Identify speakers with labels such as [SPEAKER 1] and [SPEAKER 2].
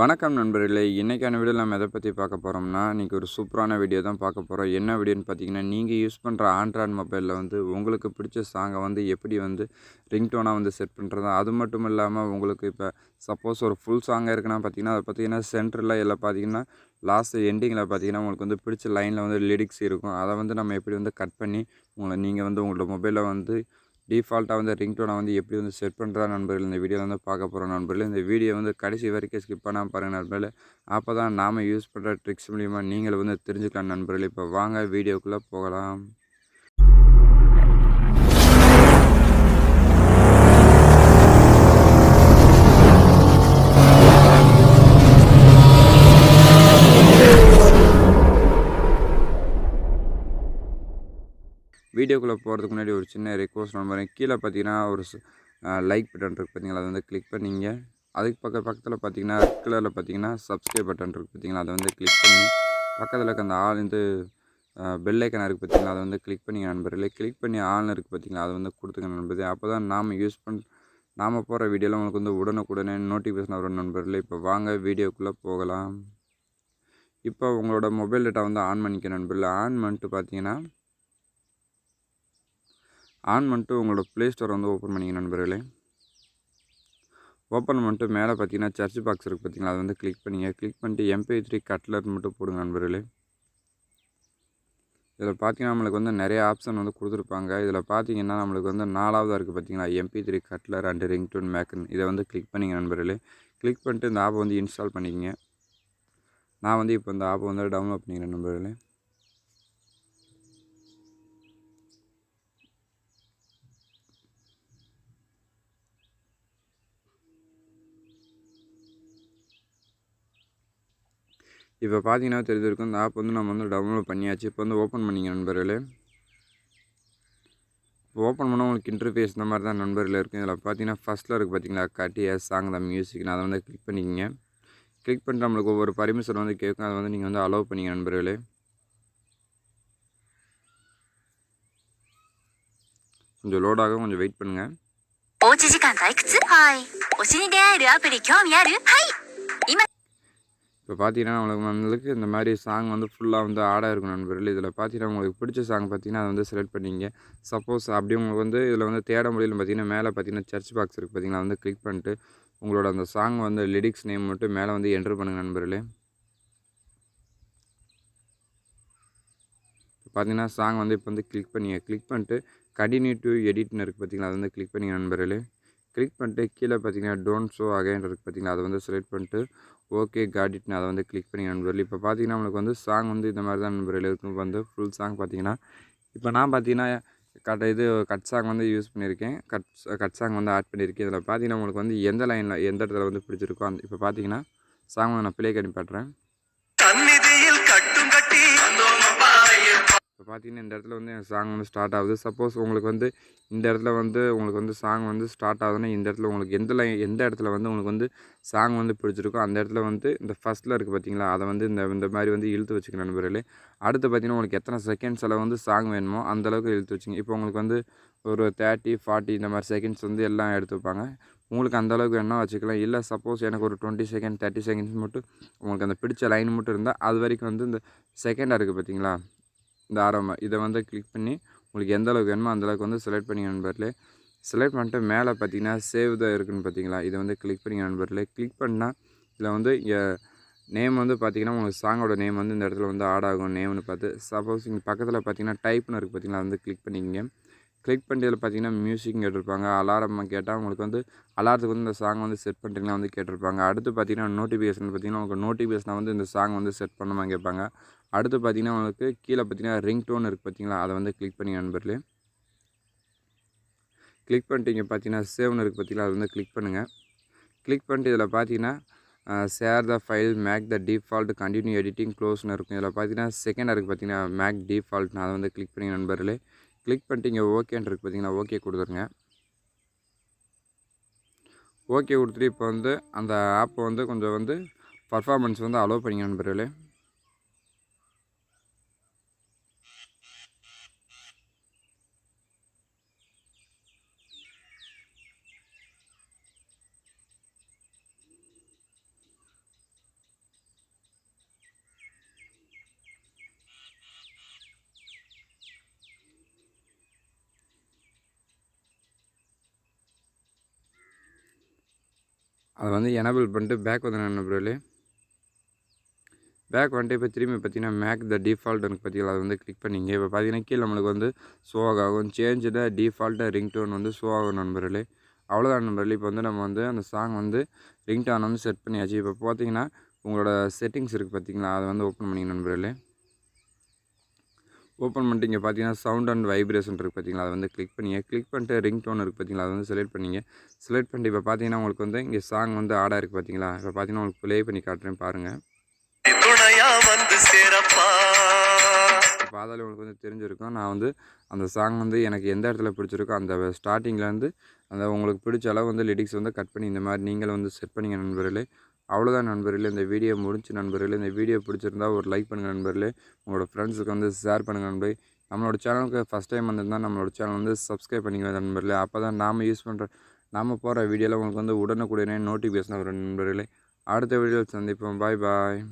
[SPEAKER 1] வணக்கம் நண்பர்களே. இன்றைக்கான வீடியோவில் நம்ம எதை பற்றி பார்க்க போகிறோம்னா, இன்றைக்கி ஒரு சூப்பரான வீடியோ தான் பார்க்க போகிறோம். என்ன வீடியோன்னு பார்த்தீங்கன்னா, நீங்கள் யூஸ் பண்ணுற ஆண்ட்ராய்டு மொபைலில் உங்களுக்கு பிடிச்ச சாங்கை எப்படி ரிங்டோனாக செட் பண்ணுறது. அது மட்டும் இல்லாமல் உங்களுக்கு இப்போ சப்போஸ் ஒரு ஃபுல் சாங்காக இருக்குன்னா பார்த்தீங்கன்னா, அதை பார்த்தீங்கன்னா சென்டரில் இல்லை பார்த்தீங்கன்னா லாஸ்ட் எண்டிங்கில் பார்த்தீங்கன்னா உங்களுக்கு பிடிச்ச லைனில் லிரிக்ஸ் இருக்கும். அதை நம்ம எப்படி கட் பண்ணி நீங்கள் உங்களோட மொபைலில் டிஃபால்ட்டாக ரிங்டோனை எப்படி செட் பண்ணுறா நண்பர்கள் இந்த வீடியோவில் பார்க்க போகிறோம் நண்பர்கள். இந்த வீடியோ கடைசி வரைக்கும் ஸ்கிப் பண்ணாமல் பாருங்கள் நண்பர்கள். அப்போ தான் நாம் யூஸ் பண்ணுற ட்ரிக்ஸ் மூலிமா நீங்கள் தெரிஞ்சுக்கலாம் நண்பர்கள். இப்போ வாங்க வீடியோக்குள்ளே போகலாம். வீடியோக்குள்ளே போகிறதுக்கு முன்னாடி ஒரு சின்ன ரெக்வஸ்ட் நம்புறேன். கீழே பார்த்தீங்கன்னா ஒரு லைக் பட்டன் இருக்குது பார்த்தீங்களா, அதை கிளிக் பண்ணிங்க. அதுக்கு பக்கத்தில் பார்த்தீங்கன்னா ரெட் கலரில் பார்த்தீங்கன்னா சப்ஸ்கிரைப் பட்டன் இருக்குது பார்த்தீங்களா, அதை கிளிக் பண்ணி பக்கத்தில் இருக்க அந்த ஆல் பெல் ஐக்கன் இருக்குது பார்த்தீங்களா, அதை கிளிக் பண்ணிங்க நண்பர்களே. கிளிக் பண்ணி ஆல்னு இருக்குது பார்த்தீங்களா, அதை கொடுத்துங்க நண்பர்களே. அப்போ தான் நாம் போகிற வீடியோவில் உங்களுக்கு உடனுக்குடனே நோட்டிஃபிகேஷன் வரும் நண்பர்களே. இப்போ வாங்க வீடியோக்குள்ளே போகலாம். இப்போ உங்களோட மொபைல் டேட்டா ஆன் பண்ணிக்க நண்பர்களே. ஆன் பண்ணிட்டு உங்களோட ப்ளே ஸ்டோர் ஓப்பன் பண்ணிங்க நண்பர்களே. ஓப்பன் பண்ணிட்டு மேலே பார்த்தீங்கன்னா சர்ச் பாக்ஸ் இருக்குது பார்த்தீங்களா, அதை கிளிக் பண்ணிங்க. கிளிக் பண்ணிட்டு mp3 கட்லர் மட்டும் போடுங்க நண்பர்களே. இதில் பார்த்தீங்கன்னா நம்மளுக்கு நிறைய ஆப்ஷன் கொடுத்துருப்பாங்க. இதில் பார்த்தீங்கன்னா நம்மளுக்கு 4ஆவதாக இருக்குது பார்த்தீங்களா, mp3 கட்லர் அண்ட் ரிங்டோன் மேக்கன். இதை கிளிக் பண்ணிங்க நண்பர்களே. கிளிக் பண்ணிட்டு இந்த ஆப்பை இன்ஸ்டால் பண்ணிக்கங்க. நான் இப்போ இந்த ஆப்பை டவுன்லோட் பண்ணிக்கிறேன் நண்பர்களே. இப்போ பார்த்தீங்கன்னா தெரிஞ்சிருக்கும், இந்த ஆப் நம்ம டவுன்லோட் பண்ணியாச்சு. இப்போ ஓப்பன் பண்ணிங்க நண்பர்களே. இப்போ ஓப்பன் பண்ணால் உங்களுக்கு இன்டர்ஃபேஸ் இந்த மாதிரி தான் நண்பர்கள் இருக்கும். இதில் பார்த்தீங்கன்னா ஃபஸ்ட்டில் இருக்குது பார்த்தீங்களா, கட்டிய சாங் த மியூசிக். நான் அதை கிளிக் பண்ணிக்கங்க. கிளிக் பண்ணிட்டு நம்மளுக்கு ஒவ்வொரு பர்மிஷன் கேட்கும். அதை நீங்கள் அலோவ் பண்ணிங்க நண்பர்களே. கொஞ்சம் லோடாக கொஞ்சம் வெயிட் பண்ணுங்கள். இப்போ பார்த்தீங்கன்னா நம்மளுக்கு இந்த மாதிரி சாங் ஃபுல்லாக ஆடாக இருக்கும் நண்பர்கள். இதில் பார்த்தீங்கன்னா உங்களுக்கு பிடிச்ச சாங் பார்த்தீங்கன்னா அதை செலக்ட் பண்ணிங்க. சப்போஸ் அப்படி உங்களுக்கு இதில் தேட முடியல பார்த்தீங்கன்னா மேலே பார்த்தீங்கன்னா சர்ச் பாக்ஸ் இருக்குது பார்த்தீங்கன்னா, அதை கிளிக் பண்ணிட்டு உங்களோட அந்த சாங் லிரிக்ஸ் நேம் மட்டும் மேலே என்ட்ரு பண்ணுங்கள் நண்பர்களே. பார்த்தீங்கன்னா சாங் இப்போ கிளிக் பண்ணிங்க. கிளிக் பண்ணிட்டு கண்டினியூ டு எடிட்னு இருக்குது பார்த்தீங்களா, அதை கிளிக் பண்ணிங்க நண்பர்களே. கிளிக் பண்ணிட்டு கீழே பார்த்தீங்கன்னா டோன்ட் ஷோ அகைன் இருக்குது பார்த்தீங்களா, அதை செலக்ட் பண்ணிட்டு ஓகே காட் இட்னு அதை கிளிக் பண்ணி நண்பர்கள். இப்போ பார்த்தீங்கன்னா நம்மளுக்கு சாங் இந்த மாதிரி தான் நண்பர்கள் இருக்கும். ஃபுல் சாங் பார்த்தீங்கன்னா இப்போ நான் பார்த்தீங்கன்னா கட் சாங் யூஸ் பண்ணியிருக்கேன். கட் சாங் ஆட் பண்ணியிருக்கேன். இதில் பார்த்தீங்கன்னா உங்களுக்கு எந்த லைனில் எந்த இடத்துல பிடிச்சிருக்கோ இப்போ பார்த்தீங்கன்னா சாங் நான் ப்ளே பண்ணி பாட்டுறேன். இப்போ பார்த்தீங்கன்னா இந்த இடத்துல என் சாங் ஸ்டார்ட் ஆகுது. சப்போஸ் உங்களுக்கு இந்த இடத்துல உங்களுக்கு சாங் ஸ்டார்ட் ஆகுதுன்னா இந்த இடத்துல உங்களுக்கு எந்த இடத்துல உங்களுக்கு சாங் பிடிச்சிருக்கோ அந்த இடத்துல இந்த ஃபஸ்ட்டில் இருக்குது பார்த்தீங்களா, அதை இந்த மாதிரி இழுத்து வச்சுக்கணும் நண்பர்களே. அடுத்து பார்த்தீங்கன்னா உங்களுக்கு எத்தனை செகண்ட்ஸில் சாங் வேணுமோ அந்தளவுக்கு இழுத்து வச்சுங்க. இப்போ உங்களுக்கு ஒரு 30, 40 இந்த மாதிரி செகண்ட்ஸ் எல்லாம் எடுத்து வைப்பாங்க. உங்களுக்கு அந்தளவுக்கு வேணால் வச்சுக்கலாம். இல்லை சப்போஸ் எனக்கு ஒரு 20 செகண்ட் 30 செகண்ட்ஸ் மட்டும் உங்களுக்கு அந்த பிடிச்ச லைன் மட்டும் இருந்தால் அது வரைக்கும் இந்த செகண்டாக இருக்குது பார்த்தீங்களா, இந்த ஆரம்பம் இதை கிளிக் பண்ணி உங்களுக்கு எந்த அளவுக்கு வேணுமோ அந்தளவுக்கு செலக்ட் பண்ணிங்க நண்பர்களே. செலக்ட் பண்ணிட்டு மேலே பார்த்தீங்கன்னா சேவ் தான் இருக்குதுன்னு பார்த்தீங்களா, இதை கிளிக் பண்ணிங்க நண்பர்களே. கிளிக் பண்ணால் இதில் இங்கே நேம் பார்த்தீங்கன்னா உங்களுக்கு சாங்கோட நேம் இந்த இடத்துல ஆட் ஆகும் நேம்னு பார்த்து. சப்போஸ் இங்கே பக்கத்தில் பார்த்தீங்கன்னா டைப்னு இருக்குது பார்த்தீங்களா, கிளிக் பண்ணிக்கங்க. கிளிக் பண்ணிட்டு இதில் பார்த்தீங்கன்னா மியூசிக் கேட்டிருப்பாங்க. அலாரம் கேட்டால் உங்களுக்கு அலாரத்துக்கு இந்த சாங் செட் பண்ணுறீங்களா கேட்டிருப்பாங்க. அடுத்து பார்த்தீங்கன்னா நோட்டிஃபிகேஷன் பார்த்தீங்கன்னா உங்களுக்கு நோட்டிஃபிகேஷனை இந்த சாங் செட் பண்ணுமா கேட்பாங்க. அடுத்து பார்த்தீங்கன்னா உங்களுக்கு கீழே பார்த்தீங்கன்னா ரிங்டோன் இருக்குது பார்த்தீங்களா, அதை கிளிக் பண்ணி நண்பர்களே. கிளிக் பண்ணிட்டு இங்கே பார்த்தீங்கன்னா சேவ்னு இருக்குது பார்த்தீங்களா, அதை கிளிக் பண்ணுங்கள். கிளிக் பண்ணிட்டு இதில் பார்த்தீங்கன்னா share the file make the default continue editing க்ளோஸ்னு இருக்கும். இதில் பார்த்தீங்கன்னா செகண்டாக இருக்குது பார்த்தீங்கன்னா மேக் டிஃபால்ட்னு அதை கிளிக் பண்ணி நண்பர்களே. கிளிக் பண்ணிட்டு இங்கே ஓகேன்னு இருக்குது பார்த்தீங்கன்னா, ஓகே கொடுத்துருங்க. ஓகே கொடுத்துட்டு இப்போ அந்த ஆப்பை கொஞ்சம் பர்ஃபார்மன்ஸ் அலோவ் பண்ணிங்க நண்பர்களே. அதை வந்து எனபிள் பண்ணிட்டு பேக் வந்து நண்பர்களே. பேக் வந்துட்டு இப்போ திரும்பி பார்த்தீங்கன்னா மேக் த டிஃபால்ட் எனக்கு பார்த்தீங்களா, அதை வந்து கிளிக் பண்ணிங்க. இப்போ பார்த்தீங்கன்னா கீழே நம்மளுக்கு வந்து ஷோ ஆகும். சேஞ்ச் த டிஃபால்ட்டாக ரிங்டோன் வந்து ஷோ ஆகும் நண்பர்களே. அவ்வளோதான் நண்பர்களே. இப்போ வந்து நம்ம வந்து அந்த சாங் வந்து ரிங்டோன் வந்து செட் பண்ணியாச்சு. இப்போ பார்த்தீங்கன்னா உங்களோட செட்டிங்ஸ் இருக்குது பார்த்தீங்களா, அதை வந்து ஓப்பன் பண்ணிங்க நண்பர்களே. ஓப்பன் பண்ணிட்டு இங்கே பார்த்தீங்கன்னா சவுண்ட் அண்ட் வைப்ரேஷன் இருக்குது பார்த்தீங்களா, அதை வந்து கிளிக் பண்ணிங்க. கிளிக் பண்ணிட்டு ரிங்டோன் இருக்குது பார்த்தீங்களா, அதை வந்து செலக்ட் பண்ணிங்க. செலக்ட் பண்ணிட்டு இப்போ பார்த்தீங்கன்னா உங்களுக்கு வந்து இங்கே சாங் வந்து ஆடாக இருக்குது பார்த்தீங்களா. இப்போ பார்த்தீங்கன்னா உங்களுக்கு ப்ளே பண்ணி காட்டுறேன் பாருங்கள். இப்போ அதால் உங்களுக்கு வந்து தெரிஞ்சிருக்கும். நான் வந்து அந்த சாங் வந்து எனக்கு எந்த இடத்துல பிடிச்சிருக்கோ அந்த ஸ்டார்டிங்லேருந்து அந்த உங்களுக்கு பிடிச்ச அளவு வந்து லிரிக்ஸ் வந்து கட் பண்ணி இந்த மாதிரி நீங்களும் வந்து செட் பண்ணிங்க நண்பர்களே. அவ்வளோதான் நண்பர்களே. இந்த வீடியோ முடிஞ்சு நண்பர்களே. இந்த வீடியோ பிடிச்சிருந்தா ஒரு லைக் பண்ணுங்கள் நண்பர்களே. உங்களோட ஃப்ரெண்ட்ஸுக்கு வந்து ஷேர் பண்ணுங்கள் நண்பர்களே. நம்மளோட சேனலுக்கு ஃபஸ்ட் டைம் வந்திருந்தால் நம்மளோட சேனல் வந்து சப்ஸ்கிரைப் பண்ணிக்கலாம் நண்பர்களே. அப்போ தான் நாம் போகிற வீடியோவில் உங்களுக்கு வந்து உடனுக்குடனே நோட்டிஃபிகேஷன் வரும் நண்பர்களே. அடுத்த வீடியோவில் சந்திப்போம். பாய் பாய்.